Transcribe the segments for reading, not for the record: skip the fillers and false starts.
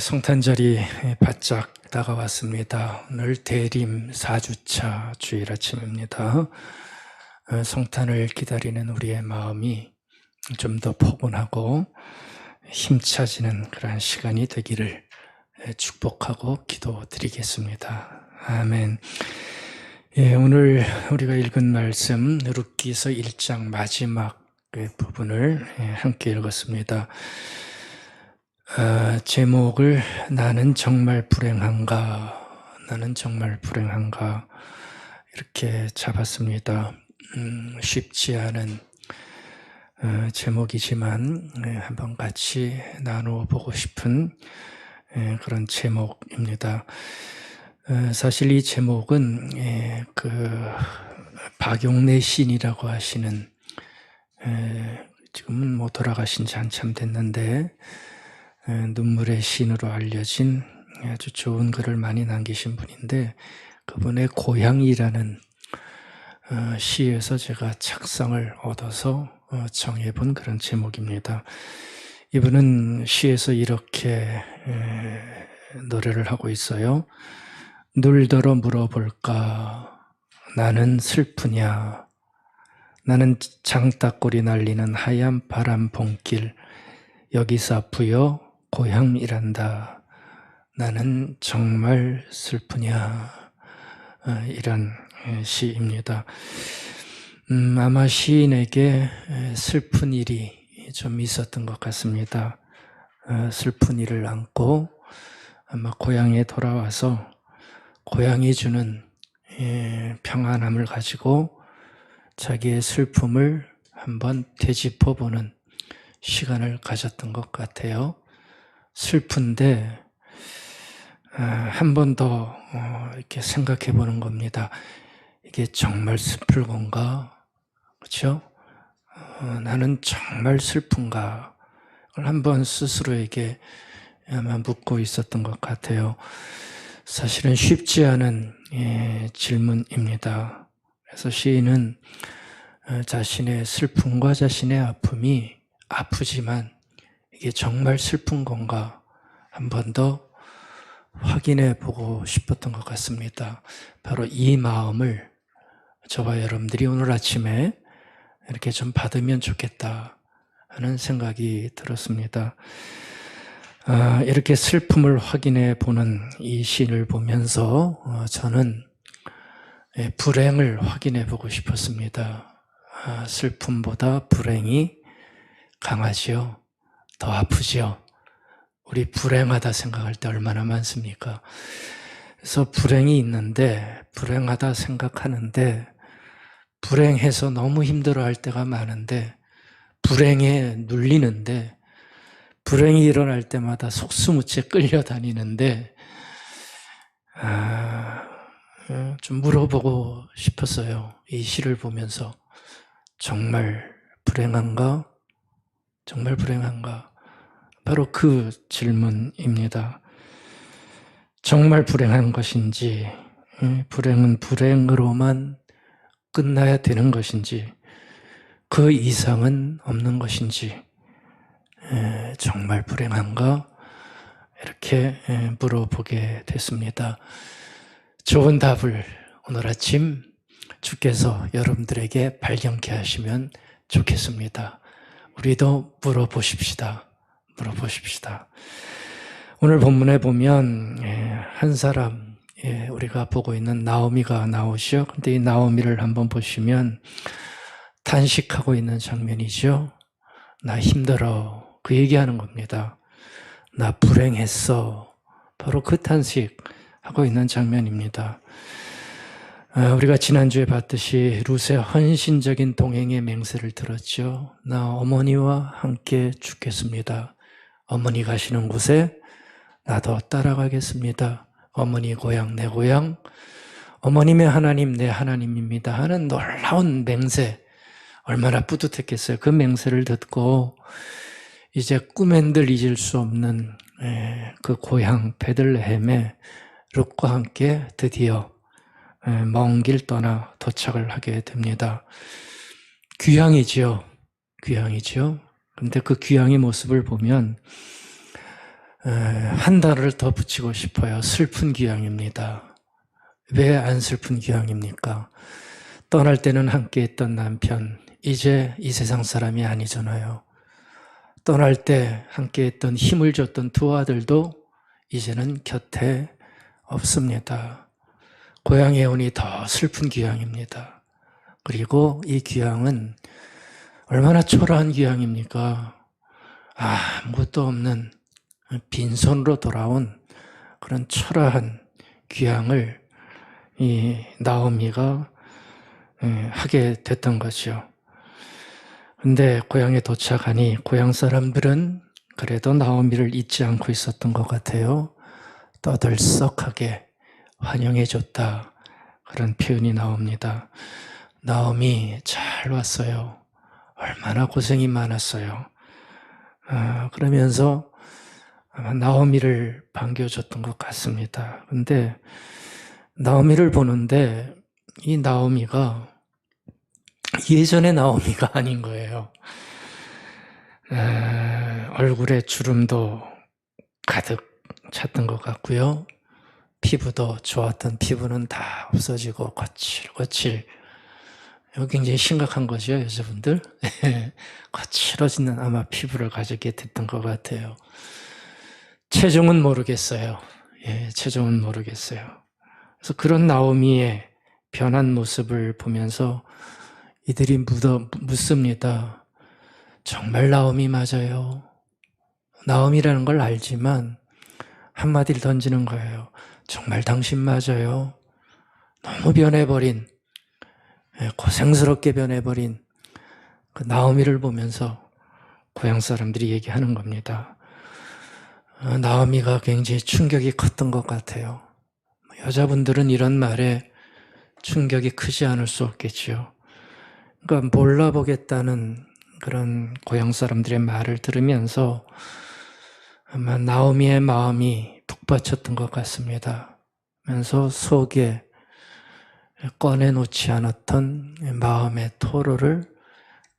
성탄절이 바짝 다가왔습니다. 오늘 대림 4주차 주일 아침입니다. 성탄을 기다리는 우리의 마음이 좀 더 포근하고 힘차지는 그런 시간이 되기를 축복하고 기도드리겠습니다. 아멘. 오늘 우리가 읽은 말씀 룻기서 1장 마지막 부분을 함께 읽었습니다. 제목을 나는 정말 불행한가, 나는 정말 불행한가 이렇게 잡았습니다. 쉽지 않은 제목이지만 한번 같이 나누어 보고 싶은 그런 제목입니다. 사실 이 제목은 박용래 시인이라고 하시는, 지금은 뭐 돌아가신 지 한참 됐는데 눈물의 시인으로 알려진 아주 좋은 글을 많이 남기신 분인데, 그분의 고향이라는 시에서 제가 착상을 얻어서 정해본 그런 제목입니다. 이분은 시에서 이렇게 노래를 하고 있어요. 눌더러 물어볼까, 나는 슬프냐, 나는 장따꼬리 날리는 하얀 바람 봉길, 여기서 부여 고향이란다, 나는 정말 슬프냐, 이런 시입니다. 아마 시인에게 슬픈 일이 좀 있었던 것 같습니다. 슬픈 일을 안고 아마 고향에 돌아와서 고향이 주는 평안함을 가지고 자기의 슬픔을 한번 되짚어보는 시간을 가졌던 것 같아요. 슬픈데 한 번 더 이렇게 생각해 보는 겁니다. 이게 정말 슬플 건가? 그렇죠? 나는 정말 슬픈가? 그걸 한번 스스로에게 아마 묻고 있었던 것 같아요. 사실은 쉽지 않은 질문입니다. 그래서 시인은 자신의 슬픔과 자신의 아픔이 아프지만 이게 정말 슬픈 건가 한 번 더 확인해 보고 싶었던 것 같습니다. 바로 이 마음을 저와 여러분들이 오늘 아침에 이렇게 좀 받으면 좋겠다 하는 생각이 들었습니다. 이렇게 슬픔을 확인해 보는 이 시인을 보면서 저는 불행을 확인해 보고 싶었습니다. 슬픔보다 불행이 강하지요. 더 아프지요. 우리 불행하다 생각할 때 얼마나 많습니까? 그래서 불행이 있는데, 불행하다 생각하는데, 불행해서 너무 힘들어할 때가 많은데, 불행에 눌리는데, 불행이 일어날 때마다 속수무책 끌려다니는데, 좀 물어보고 싶었어요. 이 시를 보면서 정말 불행한가? 정말 불행한가? 바로 그 질문입니다. 정말 불행한 것인지, 불행은 불행으로만 끝나야 되는 것인지, 그 이상은 없는 것인지, 정말 불행한가? 이렇게 물어보게 됐습니다. 좋은 답을 오늘 아침 주께서 여러분들에게 발견케 하시면 좋겠습니다. 우리도 물어보십시다. 오늘 본문에 보면 한 사람, 우리가 보고 있는 나오미가 나오죠. 근데 이 나오미를 한번 보시면 탄식하고 있는 장면이죠. 나 힘들어, 그 얘기하는 겁니다. 나 불행했어, 바로 그 탄식하고 있는 장면입니다. 우리가 지난주에 봤듯이 룻의 헌신적인 동행의 맹세를 들었죠. 나 어머니와 함께 죽겠습니다. 어머니 가시는 곳에 나도 따라가겠습니다. 어머니 고향 내 고향, 어머님의 하나님 내 하나님입니다 하는 놀라운 맹세, 얼마나 뿌듯했겠어요. 그 맹세를 듣고 이제 꿈엔들 잊을 수 없는 그 고향 베들레헴에 룻과 함께 드디어 먼 길 떠나 도착을 하게 됩니다. 귀향이죠. 근데 그 귀향의 모습을 보면 한 단어를 더 붙이고 싶어요. 슬픈 귀향입니다. 왜 안 슬픈 귀향입니까? 떠날 때는 함께했던 남편, 이제 이 세상 사람이 아니잖아요. 떠날 때 함께했던 힘을 줬던 두 아들도 이제는 곁에 없습니다. 고향에 오니 더 슬픈 귀향입니다. 그리고 이 귀향은 얼마나 초라한 귀향입니까? 아무것도 없는 빈손으로 돌아온 그런 초라한 귀향을 이 나오미가 하게 됐던 거죠. 근데 고향에 도착하니 고향 사람들은 그래도 나오미를 잊지 않고 있었던 것 같아요. 떠들썩하게 환영해줬다. 그런 표현이 나옵니다. 나오미 잘 왔어요. 얼마나 고생이 많았어요. 그러면서 아마 나오미를 반겨줬던 것 같습니다. 근데 나오미를 보는데 이 나오미가 예전의 나오미가 아닌 거예요. 얼굴에 주름도 가득 찼던 것 같고요. 피부도 좋았던 피부는 다 없어지고 거칠거칠. 이거 굉장히 심각한 거죠, 여자분들. 거칠어지는 아마 피부를 가지게 됐던 것 같아요. 체중은 모르겠어요. 체중은 모르겠어요. 그래서 그런 나오미의 변한 모습을 보면서 이들이 묻습니다. 정말 나오미 맞아요? 나오미라는 걸 알지만 한마디를 던지는 거예요. 정말 당신 맞아요? 너무 변해버린, 고생스럽게 변해버린 그 나오미를 보면서 고향 사람들이 얘기하는 겁니다. 나오미가 굉장히 충격이 컸던 것 같아요. 여자분들은 이런 말에 충격이 크지 않을 수 없겠지요. 그러니까 몰라보겠다는 그런 고향 사람들의 말을 들으면서 아마 나오미의 마음이 북받쳤던 것 같습니다. 그래서 속에 꺼내놓지 않았던 마음의 토로를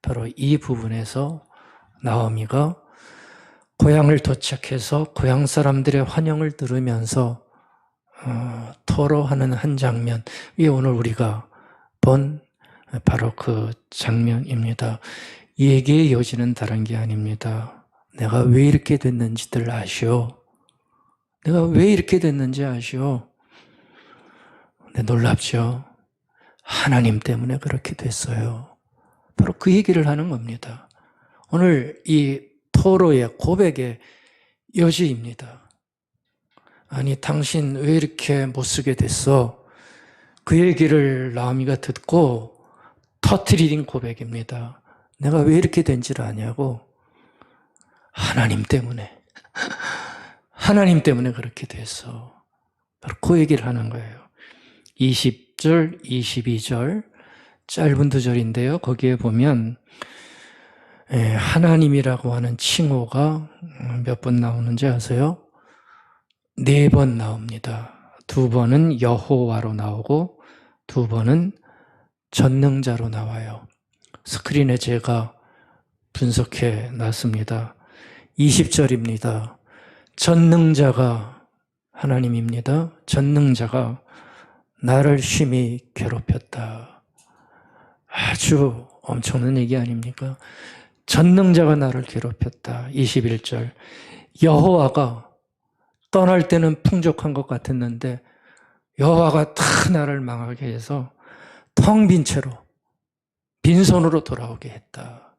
바로 이 부분에서 나오미가 고향을 도착해서 고향 사람들의 환영을 들으면서 토로하는 한 장면, 이게 오늘 우리가 본 바로 그 장면입니다. 이 얘기의 요지는 다른 게 아닙니다. 내가 왜 이렇게 됐는지들 아시오? 내가 왜 이렇게 됐는지 아시오? 네, 놀랍죠? 하나님 때문에 그렇게 됐어요. 바로 그 얘기를 하는 겁니다. 오늘 이 토로의 고백의 여지입니다. 아니, 당신 왜 이렇게 못쓰게 됐어? 그 얘기를 나오미가 듣고 터트린 고백입니다. 내가 왜 이렇게 된지를 아냐고? 하나님 때문에. 하나님 때문에 그렇게 됐어. 바로 그 얘기를 하는 거예요. 20절, 22절, 짧은 두 절인데요. 거기에 보면 하나님이라고 하는 칭호가 몇 번 나오는지 아세요? 4번 나옵니다. 2번은 여호와로 나오고 2번은 전능자로 나와요. 스크린에 제가 분석해 놨습니다. 20절입니다. 전능자가 하나님입니다. 전능자가 나를 심히 괴롭혔다. 아주 엄청난 얘기 아닙니까? 전능자가 나를 괴롭혔다. 21절. 여호와가 떠날 때는 풍족한 것 같았는데 여호와가 다 나를 망하게 해서 텅 빈 채로 빈손으로 돌아오게 했다.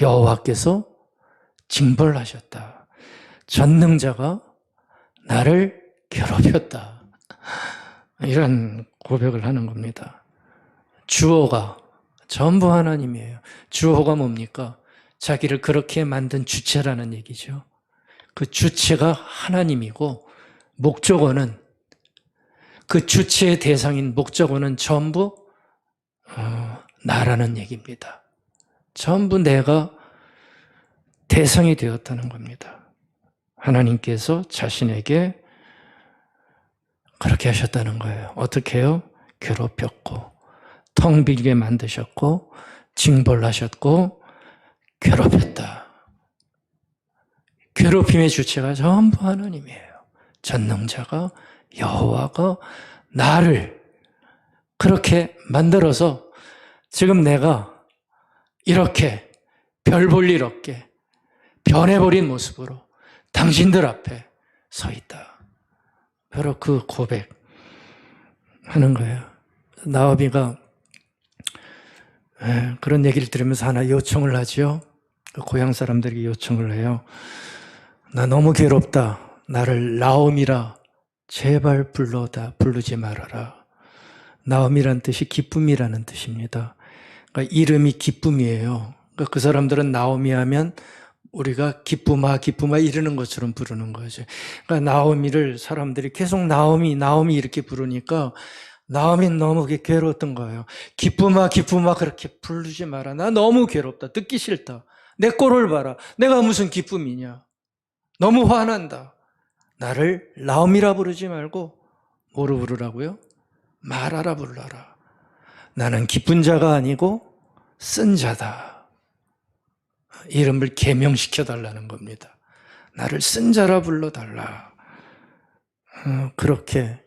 여호와께서 징벌하셨다. 전능자가 나를 괴롭혔다. 이런 고백을 하는 겁니다. 주어가 전부 하나님이에요. 주어가 뭡니까? 자기를 그렇게 만든 주체라는 얘기죠. 그 주체가 하나님이고 목적어는 그 주체의 대상인 목적어는 전부 나라는 얘기입니다. 전부 내가 대상이 되었다는 겁니다. 하나님께서 자신에게 그렇게 하셨다는 거예요. 어떻게 해요? 괴롭혔고 텅 비게 만드셨고 징벌하셨고 괴롭혔다. 괴롭힘의 주체가 전부 하나님이에요. 전능자가 여호와가 나를 그렇게 만들어서 지금 내가 이렇게 별 볼 일 없게 변해버린 모습으로 당신들 앞에 서 있다. 바로 그 고백하는 거예요. 나오미가 그런 얘기를 들으면서 하나 요청을 하죠. 고향 사람들에게 요청을 해요. 나 너무 괴롭다. 나를 나옴이라 제발 부르지 말아라. 나옴이란 뜻이 기쁨이라는 뜻입니다. 그러니까 이름이 기쁨이에요. 그러니까 그 사람들은 나오미 하면 우리가 기쁨아 이러는 것처럼 부르는 거죠. 그러니까 나오미를 사람들이 계속 나오미 이렇게 부르니까 나오미는 너무 괴로웠던 거예요. 기쁨아 그렇게 부르지 마라. 나 너무 괴롭다. 듣기 싫다. 내 꼴을 봐라. 내가 무슨 기쁨이냐. 너무 화난다. 나를 나오미라 부르지 말고 뭐로 부르라고요? 말하라 불러라. 나는 기쁜 자가 아니고 쓴 자다. 이름을 개명시켜달라는 겁니다. 나를 쓴 자라 불러달라. 그렇게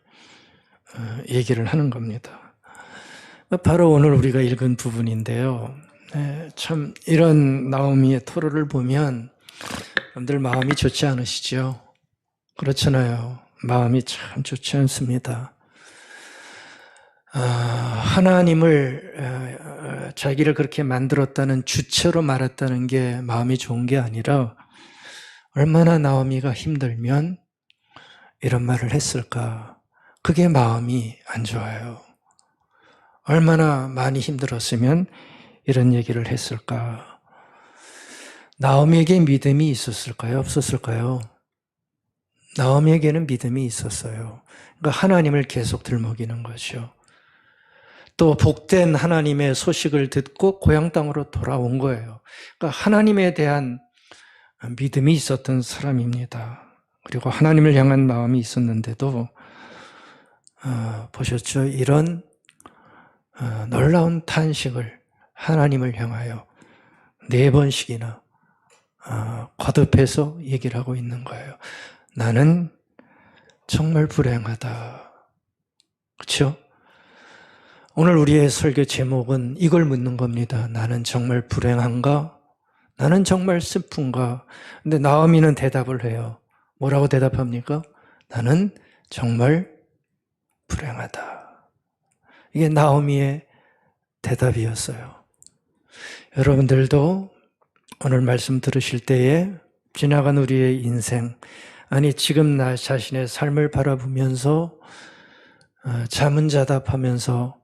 얘기를 하는 겁니다. 바로 오늘 우리가 읽은 부분인데요. 참 이런 나오미의 토로를 보면 여러분들 마음이 좋지 않으시죠? 그렇잖아요. 마음이 참 좋지 않습니다. 하나님을 자기를 그렇게 만들었다는 주체로 말했다는 게 마음이 좋은 게 아니라 얼마나 나오미가 힘들면 이런 말을 했을까? 그게 마음이 안 좋아요. 얼마나 많이 힘들었으면 이런 얘기를 했을까? 나오미에게 믿음이 있었을까요? 없었을까요? 나오미에게는 믿음이 있었어요. 그러니까 하나님을 계속 들먹이는 거죠. 또 복된 하나님의 소식을 듣고 고향 땅으로 돌아온 거예요. 그러니까 하나님에 대한 믿음이 있었던 사람입니다. 그리고 하나님을 향한 마음이 있었는데도 보셨죠? 이런 놀라운 탄식을 하나님을 향하여 4번씩이나 거듭해서 얘기를 하고 있는 거예요. 나는 정말 불행하다. 그렇죠? 오늘 우리의 설교 제목은 이걸 묻는 겁니다. 나는 정말 불행한가? 나는 정말 슬픈가? 근데 나오미는 대답을 해요. 뭐라고 대답합니까? 나는 정말 불행하다. 이게 나오미의 대답이었어요. 여러분들도 오늘 말씀 들으실 때에 지나간 우리의 인생, 아니 지금 나 자신의 삶을 바라보면서 자문자답하면서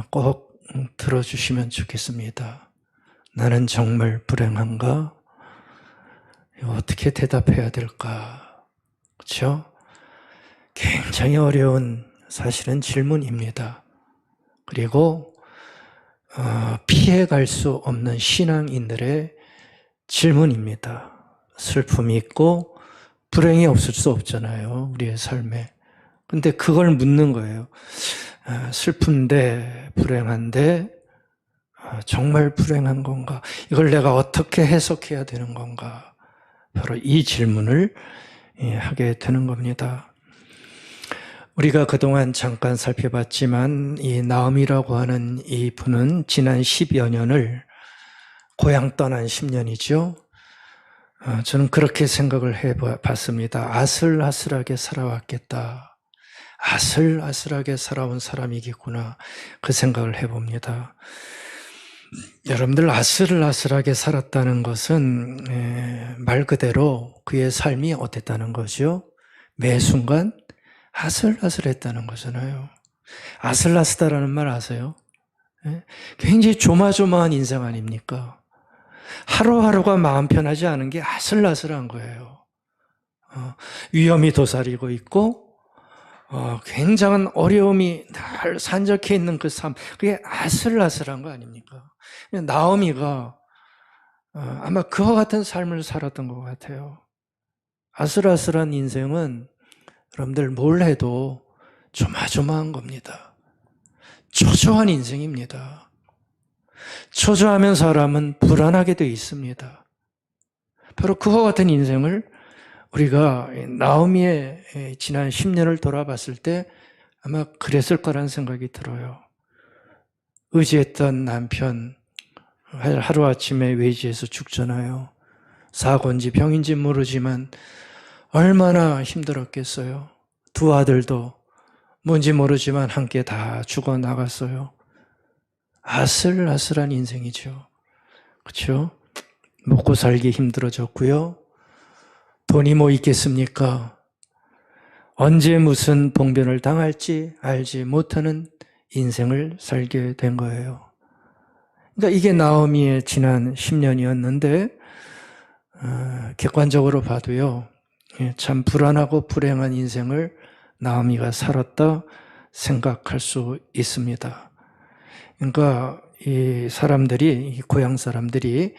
꼭 들어주시면 좋겠습니다. 나는 정말 불행한가? 어떻게 대답해야 될까? 그렇죠? 굉장히 어려운 사실은 질문입니다. 그리고 피해갈 수 없는 신앙인들의 질문입니다. 슬픔이 있고 불행이 없을 수 없잖아요. 우리의 삶에. 근데 그걸 묻는 거예요. 슬픈데 불행한데 정말 불행한 건가? 이걸 내가 어떻게 해석해야 되는 건가? 바로 이 질문을 하게 되는 겁니다. 우리가 그동안 잠깐 살펴봤지만 이 나오미라고 하는 이 분은 지난 10여 년을 고향 떠난 10년이죠. 저는 그렇게 생각을 해봤습니다. 아슬아슬하게 살아왔겠다. 아슬아슬하게 살아온 사람이겠구나. 그 생각을 해봅니다. 여러분들 아슬아슬하게 살았다는 것은 말 그대로 그의 삶이 어땠다는 거죠? 매 순간 아슬아슬했다는 거잖아요. 아슬아슬하다라는 말 아세요? 굉장히 조마조마한 인생 아닙니까? 하루하루가 마음 편하지 않은 게 아슬아슬한 거예요. 위험이 도사리고 있고 굉장한 어려움이 늘 산적해 있는 그 삶, 그게 아슬아슬한 거 아닙니까? 나오미가 아마 그와 같은 삶을 살았던 것 같아요. 아슬아슬한 인생은 여러분들 뭘 해도 조마조마한 겁니다. 초조한 인생입니다. 초조하면 사람은 불안하게 돼 있습니다. 바로 그와 같은 인생을 우리가 나오미의 지난 10년을 돌아봤을 때 아마 그랬을 거라는 생각이 들어요. 의지했던 남편 하루아침에 외지에서 죽잖아요. 사고인지 병인지 모르지만 얼마나 힘들었겠어요. 두 아들도 뭔지 모르지만 함께 다 죽어나갔어요. 아슬아슬한 인생이죠. 그렇죠? 먹고 살기 힘들어졌고요. 돈이 뭐 있겠습니까? 언제 무슨 봉변을 당할지 알지 못하는 인생을 살게 된 거예요. 그러니까 이게 나오미의 지난 10년이었는데 객관적으로 봐도요. 참 불안하고 불행한 인생을 나오미가 살았다 생각할 수 있습니다. 그러니까 이 사람들이, 이 고향 사람들이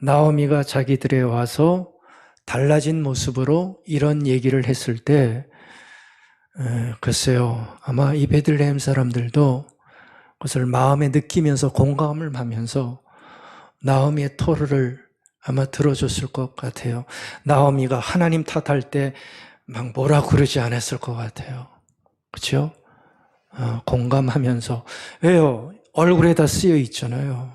나오미가 자기들에 와서 달라진 모습으로 이런 얘기를 했을 때 글쎄요, 아마 이 베들레헴 사람들도 그것을 마음에 느끼면서 공감을 하면서 나오미의 토르를 아마 들어줬을 것 같아요. 나오미가 하나님 탓할 때 막 뭐라 그러지 않았을 것 같아요. 그렇죠? 공감하면서. 왜요? 얼굴에 다 쓰여 있잖아요.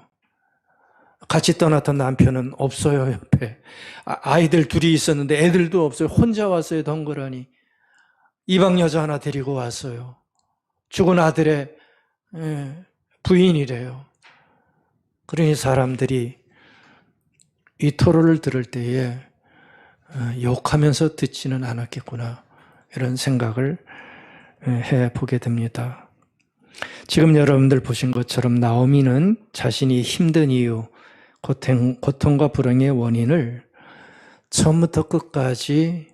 같이 떠났던 남편은 없어요, 옆에. 아이들 둘이 있었는데 애들도 없어요. 혼자 왔어요, 덩그러니. 이방 여자 하나 데리고 왔어요. 죽은 아들의 부인이래요. 그러니 사람들이 이 토로를 들을 때에 욕하면서 듣지는 않았겠구나, 이런 생각을 해보게 됩니다. 지금 여러분들 보신 것처럼 나오미는 자신이 힘든 이유, 고통과 불행의 원인을 처음부터 끝까지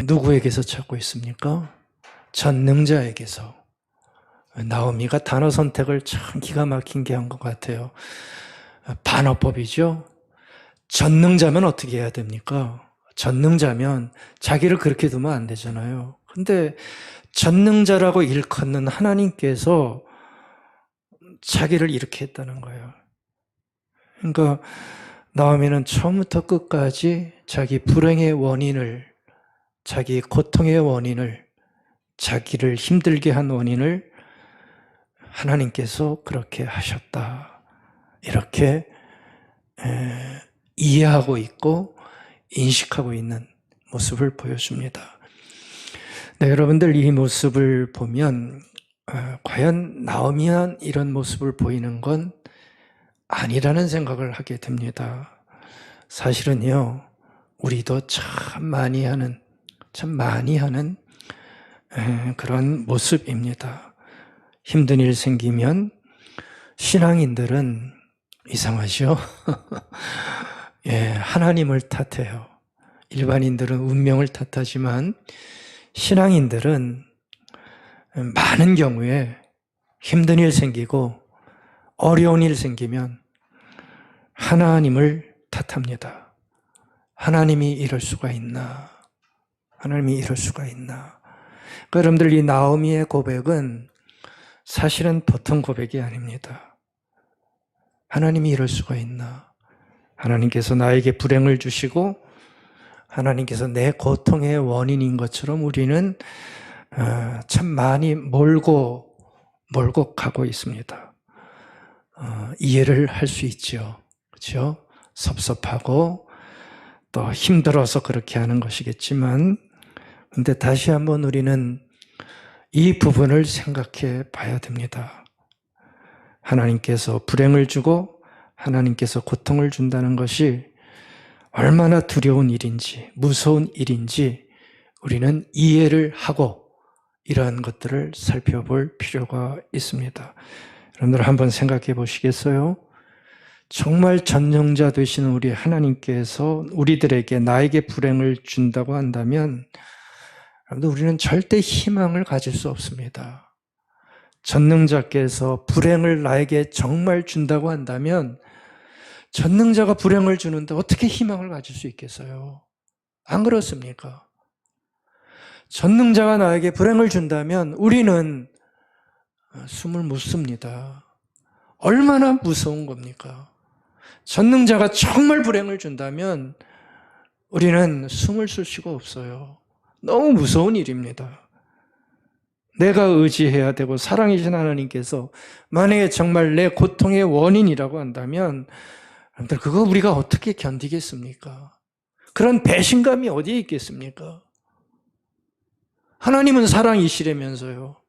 누구에게서 찾고 있습니까? 전능자에게서. 나오미가 단어 선택을 참 기가 막힌 게 한 것 같아요. 반어법이죠. 전능자면 어떻게 해야 됩니까? 전능자면 자기를 그렇게 두면 안 되잖아요. 근데 전능자라고 일컫는 하나님께서 자기를 이렇게 했다는 거예요. 그러니까 나오미는 처음부터 끝까지 자기 불행의 원인을, 자기 고통의 원인을, 자기를 힘들게 한 원인을 하나님께서 그렇게 하셨다, 이렇게 이해하고 있고 인식하고 있는 모습을 보여줍니다. 네, 여러분들 이 모습을 보면 과연 나오미는 이런 모습을 보이는 건 아니라는 생각을 하게 됩니다. 사실은요, 우리도 참 많이 하는 그런 모습입니다. 힘든 일 생기면 신앙인들은 이상하죠? 하나님을 탓해요. 일반인들은 운명을 탓하지만 신앙인들은 많은 경우에 힘든 일 생기고 어려운 일 생기면 하나님을 탓합니다. 하나님이 이럴 수가 있나? 하나님이 이럴 수가 있나? 그러니까 여러분들 이 나오미의 고백은 사실은 보통 고백이 아닙니다. 하나님이 이럴 수가 있나? 하나님께서 나에게 불행을 주시고 하나님께서 내 고통의 원인인 것처럼 우리는 참 많이 몰고 가고 있습니다. 이해를 할 수 있죠. 그렇죠? 섭섭하고 또 힘들어서 그렇게 하는 것이겠지만, 근데 다시 한번 우리는 이 부분을 생각해 봐야 됩니다. 하나님께서 불행을 주고 하나님께서 고통을 준다는 것이 얼마나 두려운 일인지, 무서운 일인지 우리는 이해를 하고 이러한 것들을 살펴볼 필요가 있습니다. 여러분들 한번 생각해 보시겠어요? 정말 전능자 되시는 우리 하나님께서 우리들에게, 나에게 불행을 준다고 한다면 여러분들 우리는 절대 희망을 가질 수 없습니다. 전능자께서 불행을 나에게 정말 준다고 한다면 전능자가 불행을 주는데 어떻게 희망을 가질 수 있겠어요? 안 그렇습니까? 전능자가 나에게 불행을 준다면 우리는 숨을 못 씁니다. 얼마나 무서운 겁니까? 전능자가 정말 불행을 준다면 우리는 숨을 쉴 수가 없어요. 너무 무서운 일입니다. 내가 의지해야 되고 사랑이신 하나님께서 만약에 정말 내 고통의 원인이라고 한다면 여러분들 그거 우리가 어떻게 견디겠습니까? 그런 배신감이 어디에 있겠습니까? 하나님은 사랑이시라면서요.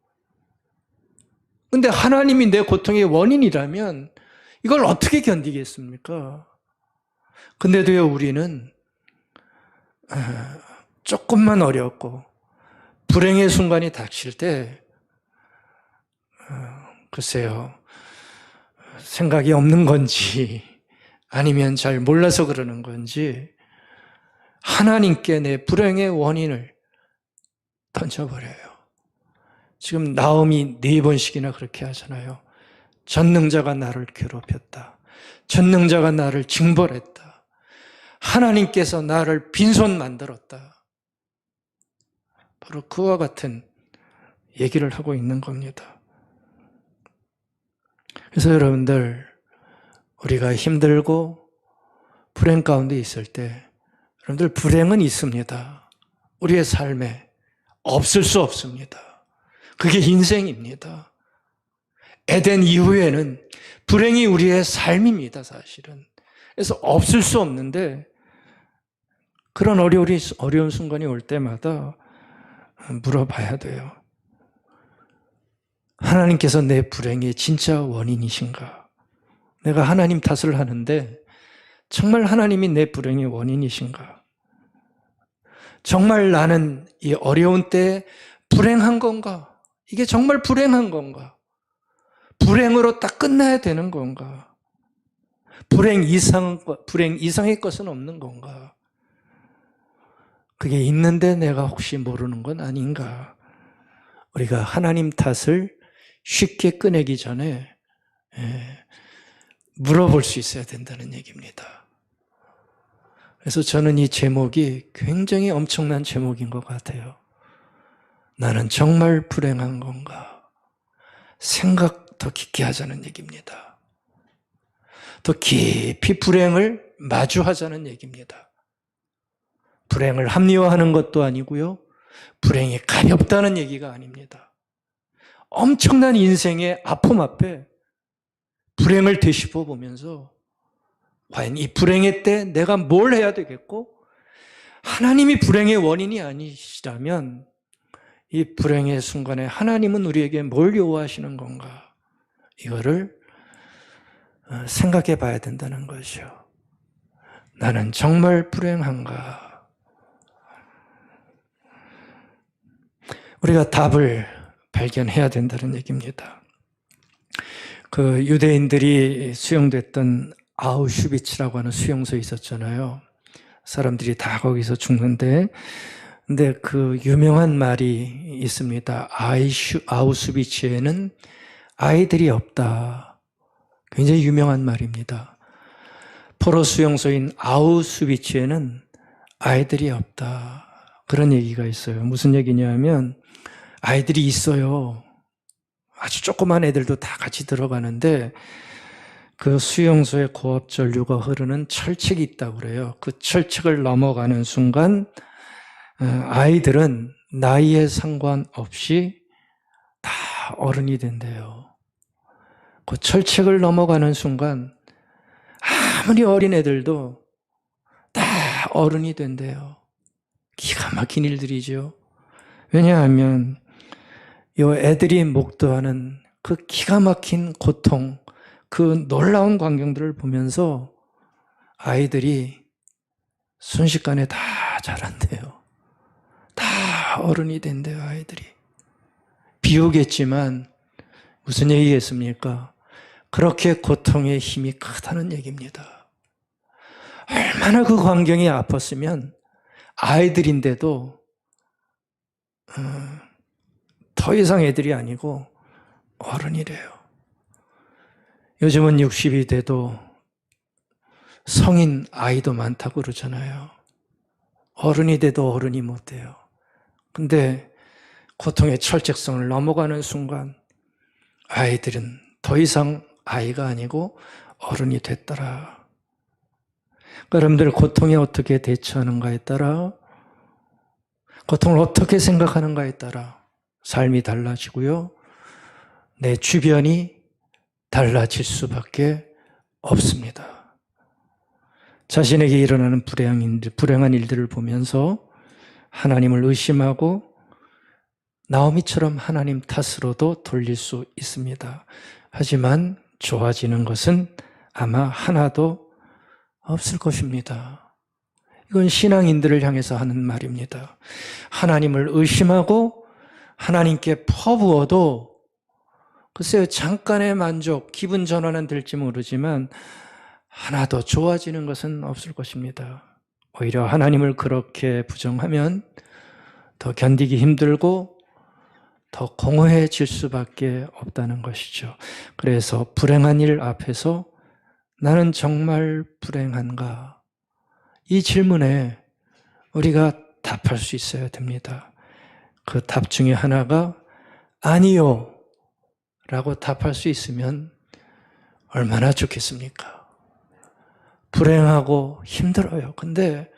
근데 하나님이 내 고통의 원인이라면 이걸 어떻게 견디겠습니까? 근데도요, 우리는 조금만 어렵고 불행의 순간이 닥칠 때 글쎄요, 생각이 없는 건지 아니면 잘 몰라서 그러는 건지 하나님께 내 불행의 원인을 던져버려요. 지금 나옴이 4번씩이나 그렇게 하잖아요. 전능자가 나를 괴롭혔다. 전능자가 나를 징벌했다. 하나님께서 나를 빈손 만들었다. 바로 그와 같은 얘기를 하고 있는 겁니다. 그래서 여러분들, 우리가 힘들고 불행 가운데 있을 때 여러분들 불행은 있습니다. 우리의 삶에 없을 수 없습니다. 그게 인생입니다. 에덴 이후에는 불행이 우리의 삶입니다, 사실은. 그래서 없을 수 없는데 그런 어려운 순간이 올 때마다 물어봐야 돼요. 하나님께서 내 불행의 진짜 원인이신가? 내가 하나님 탓을 하는데 정말 하나님이 내 불행의 원인이신가? 정말 나는 이 어려운 때에 불행한 건가? 이게 정말 불행한 건가? 불행으로 딱 끝나야 되는 건가? 불행 이상의 것은 없는 건가? 그게 있는데 내가 혹시 모르는 건 아닌가? 우리가 하나님 탓을 쉽게 꺼내기 전에 물어볼 수 있어야 된다는 얘기입니다. 그래서 저는 이 제목이 굉장히 엄청난 제목인 것 같아요. 나는 정말 불행한 건가? 생각 더 깊게 하자는 얘기입니다. 더 깊이 불행을 마주하자는 얘기입니다. 불행을 합리화하는 것도 아니고요. 불행이 가볍다는 얘기가 아닙니다. 엄청난 인생의 아픔 앞에 불행을 되짚어 보면서 과연 이 불행의 때 내가 뭘 해야 되겠고 하나님이 불행의 원인이 아니시라면 이 불행의 순간에 하나님은 우리에게 뭘 요구하시는 건가? 이거를 생각해 봐야 된다는 것이죠. 나는 정말 불행한가? 우리가 답을 발견해야 된다는 얘기입니다. 그 유대인들이 수용됐던 아우슈비츠라고 하는 수용소에 있었잖아요. 사람들이 다 거기서 죽는데, 근데 그 유명한 말이 있습니다. 아우슈비츠에는 아이들이 없다. 굉장히 유명한 말입니다. 포로 수용소인 아우슈비츠에는 아이들이 없다. 그런 얘기가 있어요. 무슨 얘기냐면 아이들이 있어요. 아주 조그만 애들도 다 같이 들어가는데 그 수용소에 고압전류가 흐르는 철책이 있다고 그래요. 그 철책을 넘어가는 순간 아이들은 나이에 상관없이 다 어른이 된대요. 그 철책을 넘어가는 순간 아무리 어린 애들도 다 어른이 된대요. 기가 막힌 일들이죠. 왜냐하면 이 애들이 목도하는 그 기가 막힌 고통, 그 놀라운 광경들을 보면서 아이들이 순식간에 다 자란대요. 다 어른이 된대요, 아이들이. 비우겠지만 무슨 얘기겠습니까? 그렇게 고통의 힘이 크다는 얘기입니다. 얼마나 그 광경이 아팠으면 아이들인데도 더 이상 애들이 아니고 어른이래요. 요즘은 60이 돼도 성인 아이도 많다고 그러잖아요. 어른이 돼도 어른이 못 돼요. 근데 고통의 철책성을 넘어가는 순간 아이들은 더 이상 아이가 아니고 어른이 됐더라. 여러분들 고통에 어떻게 대처하는가에 따라, 고통을 어떻게 생각하는가에 따라 삶이 달라지고요. 내 주변이 달라질 수밖에 없습니다. 자신에게 일어나는 불행한 일들을 보면서 하나님을 의심하고 나오미처럼 하나님 탓으로도 돌릴 수 있습니다. 하지만 좋아지는 것은 아마 하나도 없을 것입니다. 이건 신앙인들을 향해서 하는 말입니다. 하나님을 의심하고 하나님께 퍼부어도 글쎄요, 잠깐의 만족, 기분 전환은 될지 모르지만 하나도 좋아지는 것은 없을 것입니다. 오히려 하나님을 그렇게 부정하면 더 견디기 힘들고 더 공허해질 수밖에 없다는 것이죠. 그래서 불행한 일 앞에서 나는 정말 불행한가? 이 질문에 우리가 답할 수 있어야 됩니다. 그 답 중에 하나가 아니요 라고 답할 수 있으면 얼마나 좋겠습니까? 불행하고 힘들어요. 근데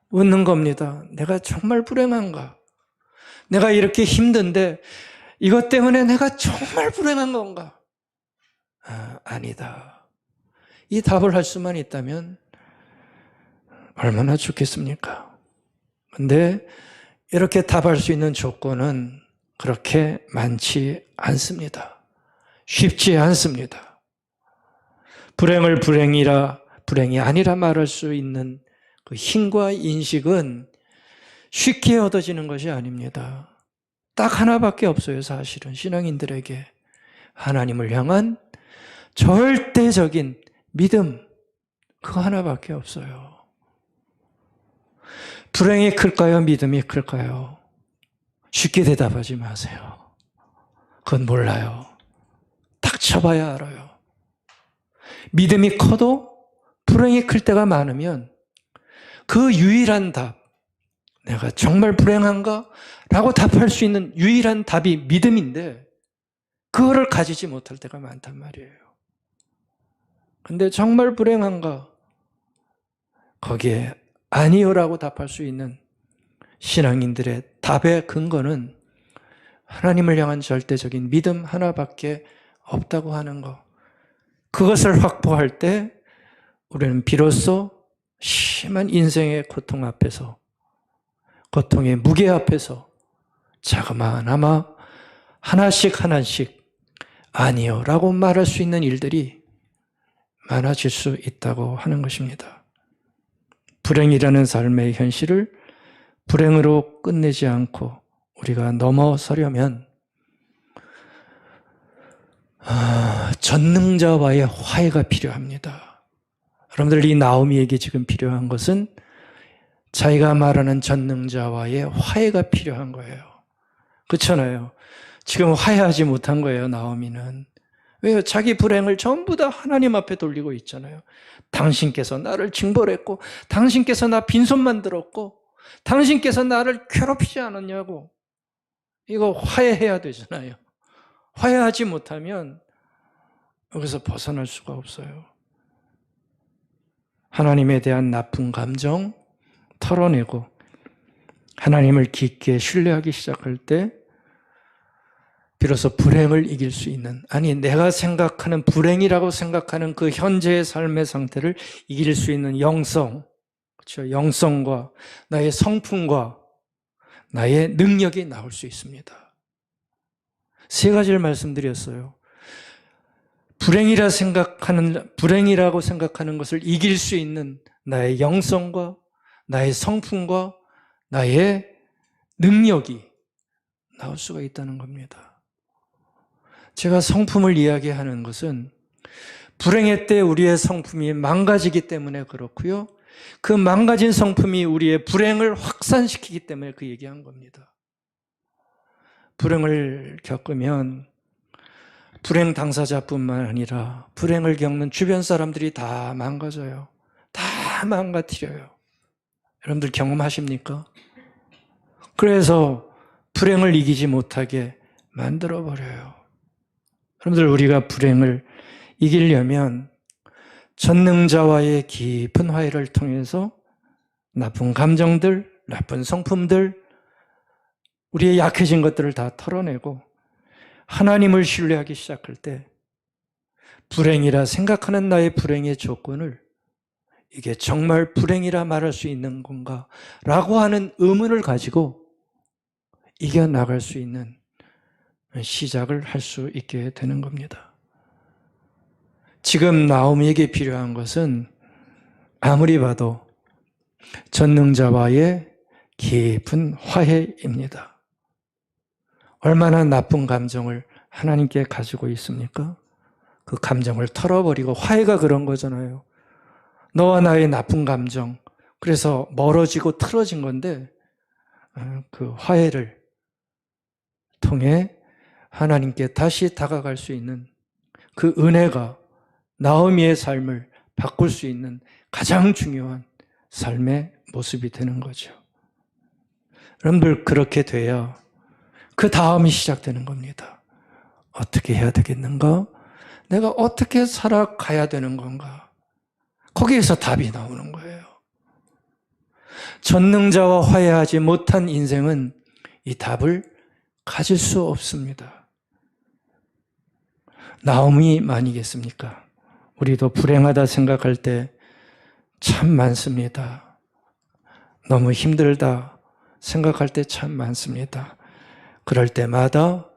웃는 겁니다. 내가 정말 불행한가? 내가 이렇게 힘든데 이것 때문에 내가 정말 불행한 건가? 아니다. 이 답을 할 수만 있다면 얼마나 좋겠습니까? 근데 이렇게 답할 수 있는 조건은 그렇게 많지 않습니다. 쉽지 않습니다. 불행을 불행이 아니라 말할 수 있는 그 힘과 인식은 쉽게 얻어지는 것이 아닙니다. 딱 하나밖에 없어요, 사실은. 신앙인들에게 하나님을 향한 절대적인 믿음, 그거 하나밖에 없어요. 불행이 클까요? 믿음이 클까요? 쉽게 대답하지 마세요. 그건 몰라요. 닥쳐봐야 알아요. 믿음이 커도 불행이 클 때가 많으면 그 유일한 답, 내가 정말 불행한가? 라고 답할 수 있는 유일한 답이 믿음인데 그거를 가지지 못할 때가 많단 말이에요. 근데 정말 불행한가? 거기에 아니요라고 답할 수 있는 신앙인들의 답의 근거는 하나님을 향한 절대적인 믿음 하나밖에 없다고 하는 거. 그것을 확보할 때 우리는 비로소 심한 인생의 고통 앞에서, 고통의 무게 앞에서 자그마하나마 하나씩 아니요 라고 말할 수 있는 일들이 많아질 수 있다고 하는 것입니다. 불행이라는 삶의 현실을 불행으로 끝내지 않고 우리가 넘어서려면 전능자와의 화해가 필요합니다. 여러분들, 이 나오미에게 지금 필요한 것은 자기가 말하는 전능자와의 화해가 필요한 거예요. 그렇잖아요. 지금 화해하지 못한 거예요, 나오미는. 왜요? 자기 불행을 전부 다 하나님 앞에 돌리고 있잖아요. 당신께서 나를 징벌했고, 당신께서 나 빈손만 들었고, 당신께서 나를 괴롭히지 않았냐고. 이거 화해해야 되잖아요. 화해하지 못하면 여기서 벗어날 수가 없어요. 하나님에 대한 나쁜 감정 털어내고 하나님을 깊게 신뢰하기 시작할 때 비로소 불행을 이길 수 있는, 아니 내가 생각하는 불행이라고 생각하는 그 현재의 삶의 상태를 이길 수 있는 영성, 그렇죠? 영성과 나의 성품과 나의 능력이 나올 수 있습니다. 세 가지를 말씀드렸어요. 불행이라고 생각하는 것을 이길 수 있는 나의 영성과 나의 성품과 나의 능력이 나올 수가 있다는 겁니다. 제가 성품을 이야기하는 것은 불행의 때 우리의 성품이 망가지기 때문에 그렇고요. 그 망가진 성품이 우리의 불행을 확산시키기 때문에 그 얘기한 겁니다. 불행을 겪으면 불행 당사자뿐만 아니라 불행을 겪는 주변 사람들이 다 망가져요. 다 망가뜨려요. 여러분들 경험하십니까? 그래서 불행을 이기지 못하게 만들어버려요. 여러분들, 우리가 불행을 이기려면 전능자와의 깊은 화해를 통해서 나쁜 감정들, 나쁜 성품들, 우리의 약해진 것들을 다 털어내고 하나님을 신뢰하기 시작할 때 불행이라 생각하는 나의 불행의 조건을 이게 정말 불행이라 말할 수 있는 건가? 라고 하는 의문을 가지고 이겨나갈 수 있는 시작을 할 수 있게 되는 겁니다. 지금 나오미에게 필요한 것은 아무리 봐도 전능자와의 깊은 화해입니다. 얼마나 나쁜 감정을 하나님께 가지고 있습니까? 그 감정을 털어버리고 화해가 그런 거잖아요. 너와 나의 나쁜 감정, 그래서 멀어지고 틀어진 건데 그 화해를 통해 하나님께 다시 다가갈 수 있는 그 은혜가 나오미의 삶을 바꿀 수 있는 가장 중요한 삶의 모습이 되는 거죠. 여러분들 그렇게 돼야 그 다음이 시작되는 겁니다. 어떻게 해야 되겠는가? 내가 어떻게 살아가야 되는 건가? 거기에서 답이 나오는 거예요. 전능자와 화해하지 못한 인생은 이 답을 가질 수 없습니다. 나오미만이겠습니까? 우리도 불행하다 생각할 때 참 많습니다. 너무 힘들다 생각할 때 참 많습니다. 그럴 때마다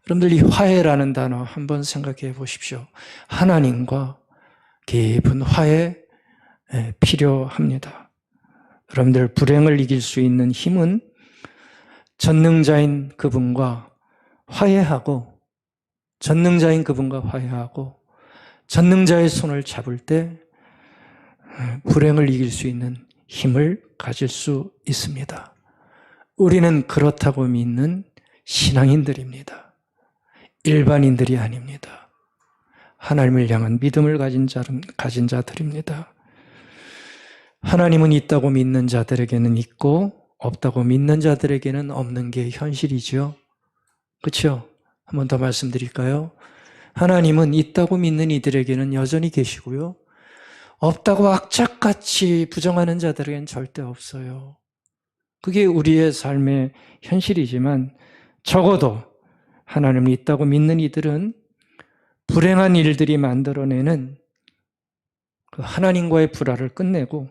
여러분들 이 화해라는 단어 한번 생각해 보십시오. 하나님과 깊은 화해 필요합니다. 여러분들 불행을 이길 수 있는 힘은 전능자인 그분과 화해하고 전능자의 손을 잡을 때 불행을 이길 수 있는 힘을 가질 수 있습니다. 우리는 그렇다고 믿는 신앙인들입니다. 일반인들이 아닙니다. 하나님을 향한 믿음을 가진 자들입니다. 하나님은 있다고 믿는 자들에게는 있고 없다고 믿는 자들에게는 없는 게 현실이죠. 그렇죠? 한 번 더 말씀드릴까요? 하나님은 있다고 믿는 이들에게는 여전히 계시고요. 없다고 악착같이 부정하는 자들에게는 절대 없어요. 그게 우리의 삶의 현실이지만 적어도 하나님이 있다고 믿는 이들은 불행한 일들이 만들어내는 그 하나님과의 불화를 끝내고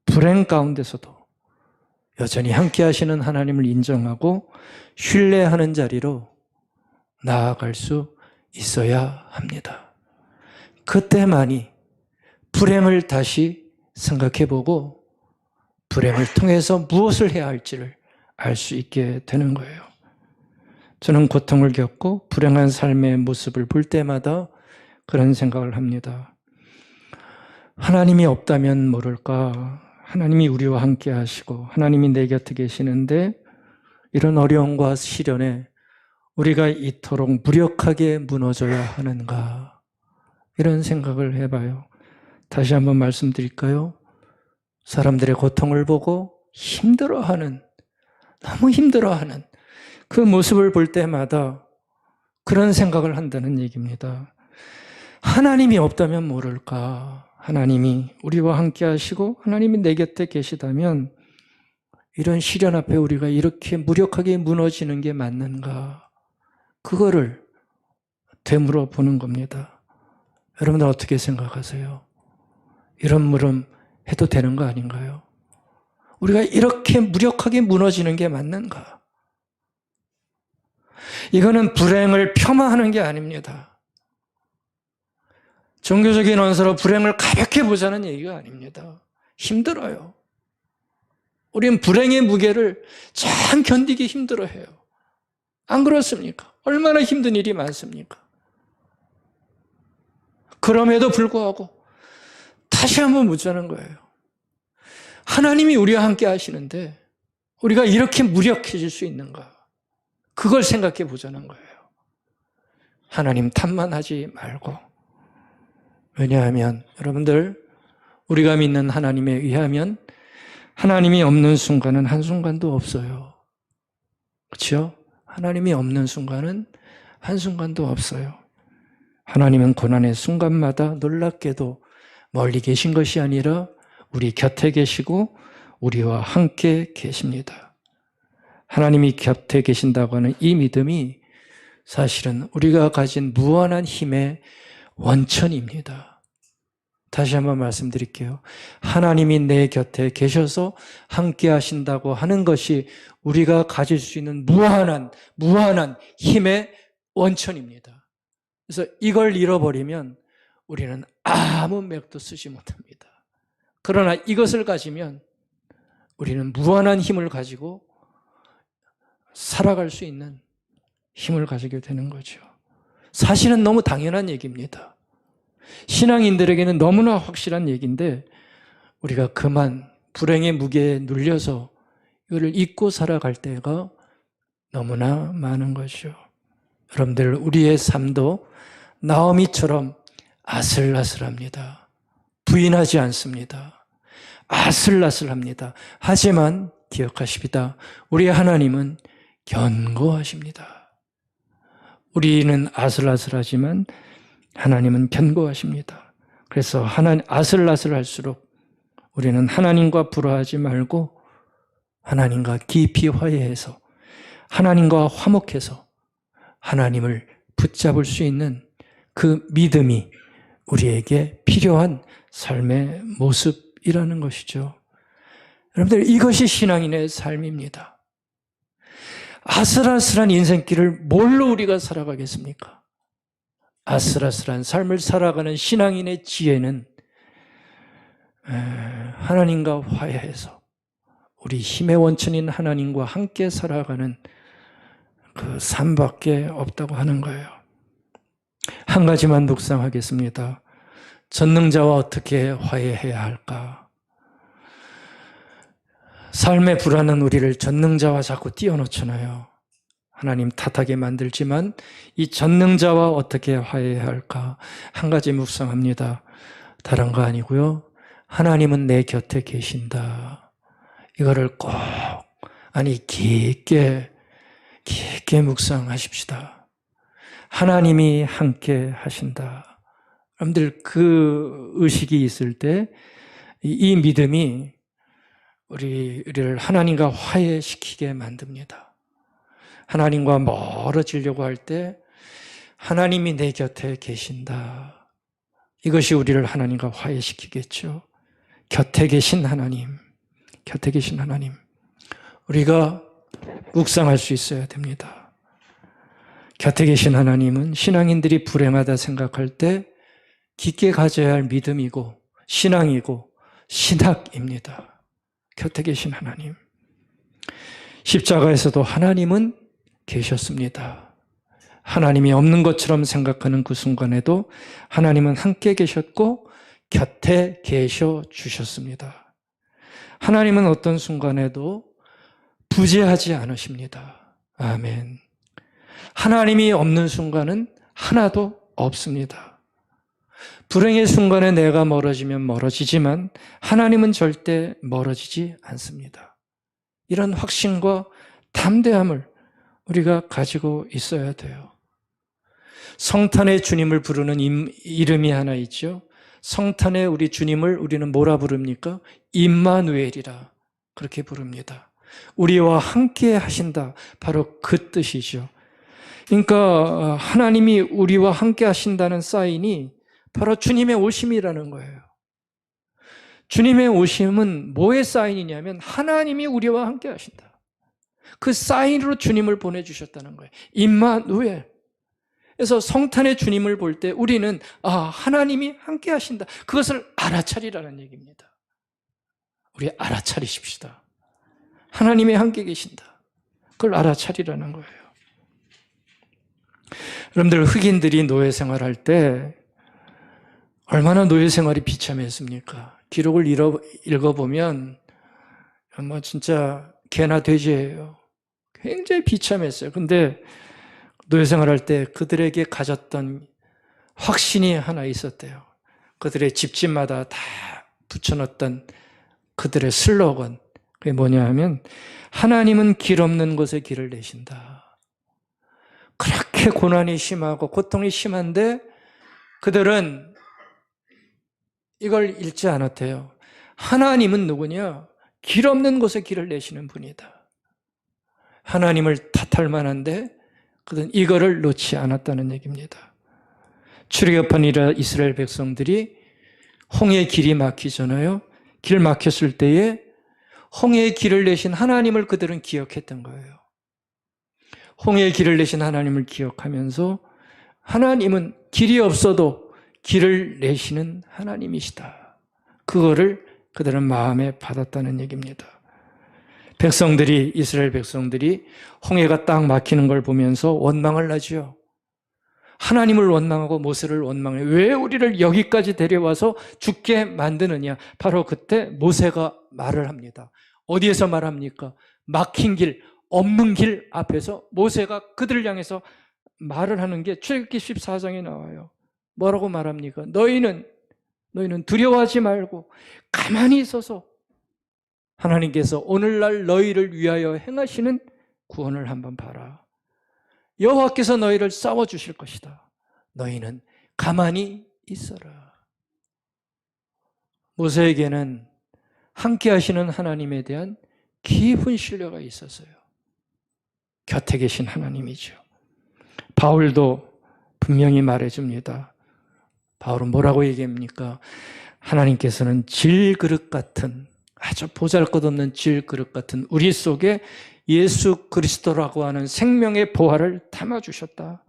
불행 가운데서도 여전히 함께 하시는 하나님을 인정하고 신뢰하는 자리로 나아갈 수 있어야 합니다. 그때만이 불행을 다시 생각해보고 불행을 통해서 무엇을 해야 할지를 알 수 있게 되는 거예요. 저는 고통을 겪고 불행한 삶의 모습을 볼 때마다 그런 생각을 합니다. 하나님이 없다면 모를까? 하나님이 우리와 함께 하시고 하나님이 내 곁에 계시는데 이런 어려움과 시련에 우리가 이토록 무력하게 무너져야 하는가? 이런 생각을 해봐요. 다시 한번 말씀드릴까요? 사람들의 고통을 보고 너무 힘들어하는 그 모습을 볼 때마다 그런 생각을 한다는 얘기입니다. 하나님이 없다면 모를까? 하나님이 우리와 함께 하시고 하나님이 내 곁에 계시다면 이런 시련 앞에 우리가 이렇게 무력하게 무너지는 게 맞는가? 그거를 되물어 보는 겁니다. 여러분들 어떻게 생각하세요? 이런 물음 해도 되는 거 아닌가요? 우리가 이렇게 무력하게 무너지는 게 맞는가? 이거는 불행을 폄하하는 게 아닙니다. 종교적인 언어로 불행을 가볍게 보자는 얘기가 아닙니다. 힘들어요. 우리는 불행의 무게를 참 견디기 힘들어해요. 안 그렇습니까? 얼마나 힘든 일이 많습니까? 그럼에도 불구하고 다시 한번 묻자는 거예요. 하나님이 우리와 함께 하시는데 우리가 이렇게 무력해질 수 있는가? 그걸 생각해 보자는 거예요. 하나님 탓만 하지 말고. 왜냐하면 여러분들 우리가 믿는 하나님에 의하면 하나님이 없는 순간은 한순간도 없어요. 그렇죠? 하나님이 없는 순간은 한순간도 없어요. 하나님은 고난의 순간마다 놀랍게도 멀리 계신 것이 아니라 우리 곁에 계시고 우리와 함께 계십니다. 하나님이 곁에 계신다고 하는 이 믿음이 사실은 우리가 가진 무한한 힘의 원천입니다. 다시 한번 말씀드릴게요. 하나님이 내 곁에 계셔서 함께 하신다고 하는 것이 우리가 가질 수 있는 무한한 힘의 원천입니다. 그래서 이걸 잃어버리면 우리는 아무 맥도 쓰지 못합니다. 그러나 이것을 가지면 우리는 무한한 힘을 가지고 살아갈 수 있는 힘을 가지게 되는 거죠. 사실은 너무 당연한 얘기입니다. 신앙인들에게는 너무나 확실한 얘기인데 우리가 그만 불행의 무게에 눌려서 이거를 잊고 살아갈 때가 너무나 많은 거죠. 여러분들, 우리의 삶도 나오미처럼 아슬아슬합니다. 부인하지 않습니다. 아슬아슬합니다. 하지만 기억하십니다. 우리 하나님은 견고하십니다. 우리는 아슬아슬하지만 하나님은 견고하십니다. 그래서 아슬아슬할수록 우리는 하나님과 불화하지 말고 하나님과 깊이 화해해서 하나님과 화목해서 하나님을 붙잡을 수 있는 그 믿음이 우리에게 필요한 삶의 모습이라는 것이죠. 여러분들, 이것이 신앙인의 삶입니다. 아슬아슬한 인생길을 뭘로 우리가 살아가겠습니까? 아슬아슬한 삶을 살아가는 신앙인의 지혜는 하나님과 화해해서 우리 힘의 원천인 하나님과 함께 살아가는 그 삶밖에 없다고 하는 거예요. 한 가지만 묵상하겠습니다. 전능자와 어떻게 화해해야 할까? 삶의 불안은 우리를 전능자와 자꾸 띄워놓잖아요. 하나님 탓하게 만들지만 이 전능자와 어떻게 화해해야 할까? 한 가지 묵상합니다. 다른 거 아니고요. 하나님은 내 곁에 계신다. 이거를 꼭 깊게 묵상하십시다. 하나님이 함께 하신다. 여러분들, 그 의식이 있을 때 이 믿음이 우리를 하나님과 화해시키게 만듭니다. 하나님과 멀어지려고 할 때 하나님이 내 곁에 계신다. 이것이 우리를 하나님과 화해시키겠죠. 곁에 계신 하나님, 곁에 계신 하나님. 우리가 묵상할 수 있어야 됩니다. 곁에 계신 하나님은 신앙인들이 불행하다 생각할 때 깊게 가져야 할 믿음이고 신앙이고 신학입니다. 곁에 계신 하나님. 십자가에서도 하나님은 계셨습니다. 하나님이 없는 것처럼 생각하는 그 순간에도 하나님은 함께 계셨고 곁에 계셔 주셨습니다. 하나님은 어떤 순간에도 부재하지 않으십니다. 아멘. 하나님이 없는 순간은 하나도 없습니다. 불행의 순간에 내가 멀어지면 멀어지지만 하나님은 절대 멀어지지 않습니다. 이런 확신과 담대함을 우리가 가지고 있어야 돼요. 성탄의 주님을 부르는 이름이 하나 있죠. 성탄의 우리 주님을 우리는 뭐라 부릅니까? 임마누엘이라 그렇게 부릅니다. 우리와 함께 하신다. 바로 그 뜻이죠. 그러니까 하나님이 우리와 함께 하신다는 사인이 바로 주님의 오심이라는 거예요. 주님의 오심은 뭐의 사인이냐면 하나님이 우리와 함께 하신다. 그 사인으로 주님을 보내주셨다는 거예요. 임마누엘. 그래서 성탄의 주님을 볼 때 우리는 하나님이 함께 하신다. 그것을 알아차리라는 얘기입니다. 우리 알아차리십시다. 하나님이 함께 계신다. 그걸 알아차리라는 거예요. 여러분들, 흑인들이 노예 생활할 때 얼마나 노예 생활이 비참했습니까? 기록을 읽어보면 진짜 개나 돼지예요. 굉장히 비참했어요. 근데 노예 생활할 때 그들에게 가졌던 확신이 하나 있었대요. 그들의 집집마다 다 붙여놨던 그들의 슬로건, 그게 뭐냐 하면 하나님은 길 없는 곳에 길을 내신다. 그렇게 고난이 심하고 고통이 심한데 그들은 이걸 읽지 않았대요. 하나님은 누구냐? 길 없는 곳에 길을 내시는 분이다. 하나님을 탓할 만한데 그는 이거를 놓지 않았다는 얘기입니다. 출애굽한 이스라엘 백성들이 홍해의 길이 막히잖아요. 길 막혔을 때에 홍해의 길을 내신 하나님을 그들은 기억했던 거예요. 홍해의 길을 내신 하나님을 기억하면서 하나님은 길이 없어도 길을 내시는 하나님이시다. 그거를 그들은 마음에 받았다는 얘기입니다. 이스라엘 백성들이 홍해가 딱 막히는 걸 보면서 원망을 하죠. 하나님을 원망하고 모세를 원망해. 왜 우리를 여기까지 데려와서 죽게 만드느냐? 바로 그때 모세가 말을 합니다. 어디에서 말합니까? 막힌 길, 없는 길 앞에서 모세가 그들을 향해서 말을 하는 게 출애굽기 14장에 나와요. 뭐라고 말합니까? 너희는 두려워하지 말고 가만히 있어서 하나님께서 오늘날 너희를 위하여 행하시는 구원을 한번 봐라. 여호와께서 너희를 싸워주실 것이다. 너희는 가만히 있어라. 모세에게는 함께 하시는 하나님에 대한 깊은 신뢰가 있었어요. 곁에 계신 하나님이죠. 바울도 분명히 말해줍니다. 바울은 뭐라고 얘기합니까? 하나님께서는 질그릇 같은, 아주 보잘것없는 질그릇 같은 우리 속에 예수 그리스도라고 하는 생명의 보화를 담아주셨다.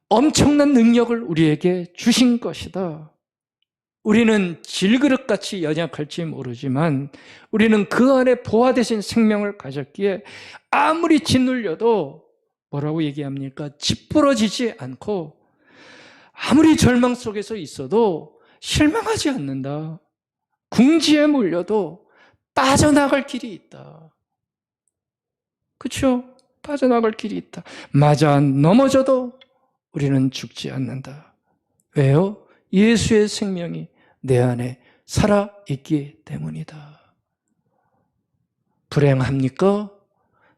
엄청난 능력을 우리에게 주신 것이다. 우리는 질그릇같이 연약할지 모르지만 우리는 그 안에 보화 되신 생명을 가졌기에 아무리 짓눌려도 뭐라고 얘기합니까? 짓부러지지 않고 아무리 절망 속에서 있어도 실망하지 않는다. 궁지에 몰려도 빠져나갈 길이 있다. 그렇죠? 빠져나갈 길이 있다. 맞아 넘어져도 우리는 죽지 않는다. 왜요? 예수의 생명이 내 안에 살아있기 때문이다. 불행합니까?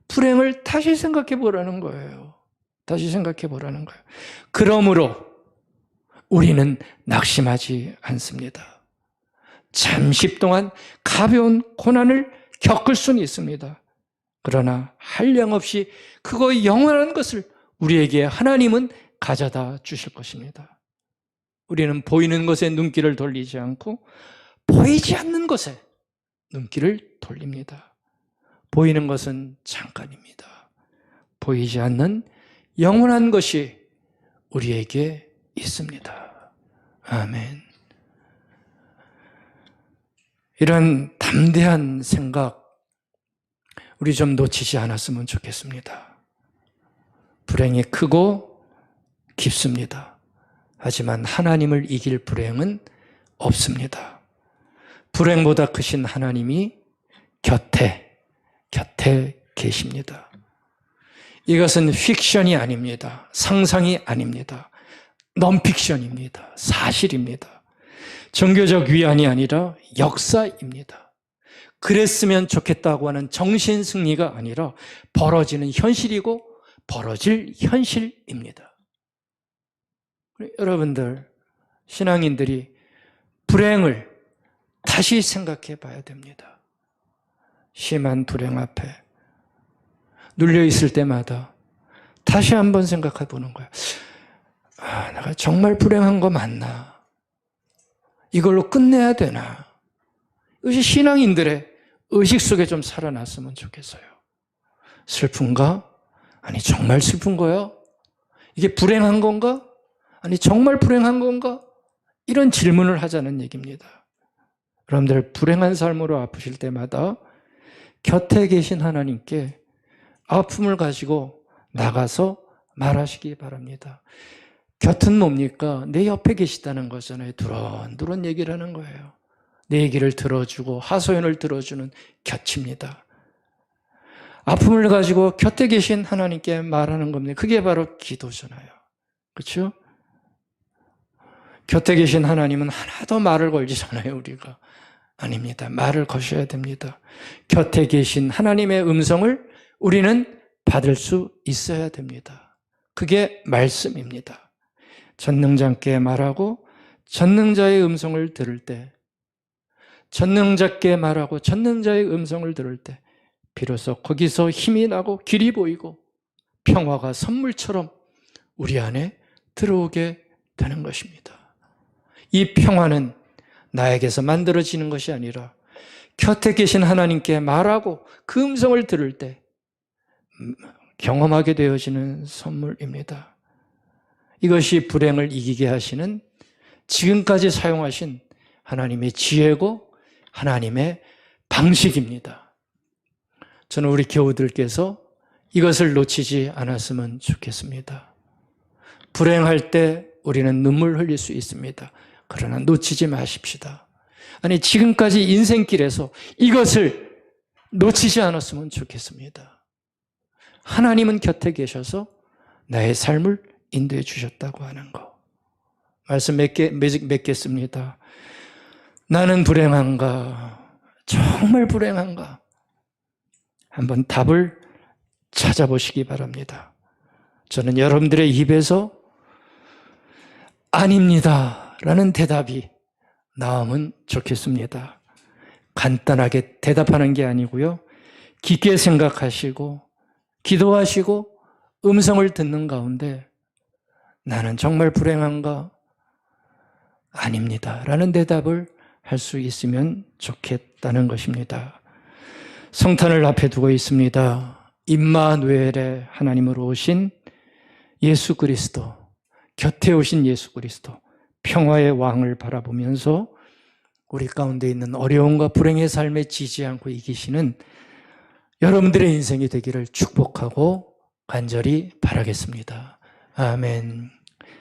불행을 다시 생각해 보라는 거예요. 다시 생각해 보라는 거예요. 그러므로 우리는 낙심하지 않습니다. 잠시 동안 가벼운 고난을 겪을 수는 있습니다. 그러나 한량없이 그거 영원한 것을 우리에게 하나님은 가져다 주실 것입니다. 우리는 보이는 것에 눈길을 돌리지 않고 보이지 않는 것에 눈길을 돌립니다. 보이는 것은 잠깐입니다. 보이지 않는 영원한 것이 우리에게 있습니다. 아멘. 이런 담대한 생각 우리 좀 놓치지 않았으면 좋겠습니다. 불행이 크고 깊습니다. 하지만 하나님을 이길 불행은 없습니다. 불행보다 크신 하나님이 곁에 계십니다. 이것은 픽션이 아닙니다. 상상이 아닙니다. 넌픽션입니다. 사실입니다. 종교적 위안이 아니라 역사입니다. 그랬으면 좋겠다고 하는 정신승리가 아니라 벌어지는 현실이고 벌어질 현실입니다. 여러분들, 신앙인들이 불행을 다시 생각해 봐야 됩니다. 심한 불행 앞에 눌려 있을 때마다 다시 한번 생각해 보는 거예요. 내가 정말 불행한 거 맞나? 이걸로 끝내야 되나? 이것이 신앙인들의 의식 속에 좀 살아났으면 좋겠어요. 슬픈가? 아니 정말 슬픈 거야? 이게 불행한 건가? 아니 정말 불행한 건가? 이런 질문을 하자는 얘기입니다. 여러분들 불행한 삶으로 아프실 때마다 곁에 계신 하나님께 아픔을 가지고 나가서 말하시기 바랍니다. 곁은 뭡니까? 내 옆에 계시다는 거잖아요. 두런두런 얘기를 하는 거예요. 내 얘기를 들어주고 하소연을 들어주는 곁입니다. 아픔을 가지고 곁에 계신 하나님께 말하는 겁니다. 그게 바로 기도잖아요. 그렇죠? 곁에 계신 하나님은 하나도 말을 걸지잖아요, 우리가. 아닙니다. 말을 거셔야 됩니다. 곁에 계신 하나님의 음성을 우리는 받을 수 있어야 됩니다. 그게 말씀입니다. 전능자께 말하고 전능자의 음성을 들을 때, 전능자께 말하고 전능자의 음성을 들을 때 비로소 거기서 힘이 나고 길이 보이고 평화가 선물처럼 우리 안에 들어오게 되는 것입니다. 이 평화는 나에게서 만들어지는 것이 아니라 곁에 계신 하나님께 말하고 그 음성을 들을 때 경험하게 되어지는 선물입니다. 이것이 불행을 이기게 하시는 지금까지 사용하신 하나님의 지혜고 하나님의 방식입니다. 저는 우리 교우들께서 이것을 놓치지 않았으면 좋겠습니다. 불행할 때 우리는 눈물 흘릴 수 있습니다. 그러나 놓치지 마십시다. 아니, 지금까지 인생길에서 이것을 놓치지 않았으면 좋겠습니다. 하나님은 곁에 계셔서 나의 삶을 인도해 주셨다고 하는 거. 말씀 맺겠습니다. 나는 불행한가? 정말 불행한가? 한번 답을 찾아보시기 바랍니다. 저는 여러분들의 입에서 아닙니다 라는 대답이 나오면 좋겠습니다. 간단하게 대답하는 게 아니고요. 깊게 생각하시고 기도하시고 음성을 듣는 가운데 나는 정말 불행한가? 아닙니다 라는 대답을 할 수 있으면 좋겠다는 것입니다. 성탄을 앞에 두고 있습니다. 임마누엘의 하나님으로 오신 예수 그리스도, 곁에 오신 예수 그리스도, 평화의 왕을 바라보면서 우리 가운데 있는 어려움과 불행의 삶에 지지 않고 이기시는 여러분들의 인생이 되기를 축복하고 간절히 바라겠습니다. 아멘.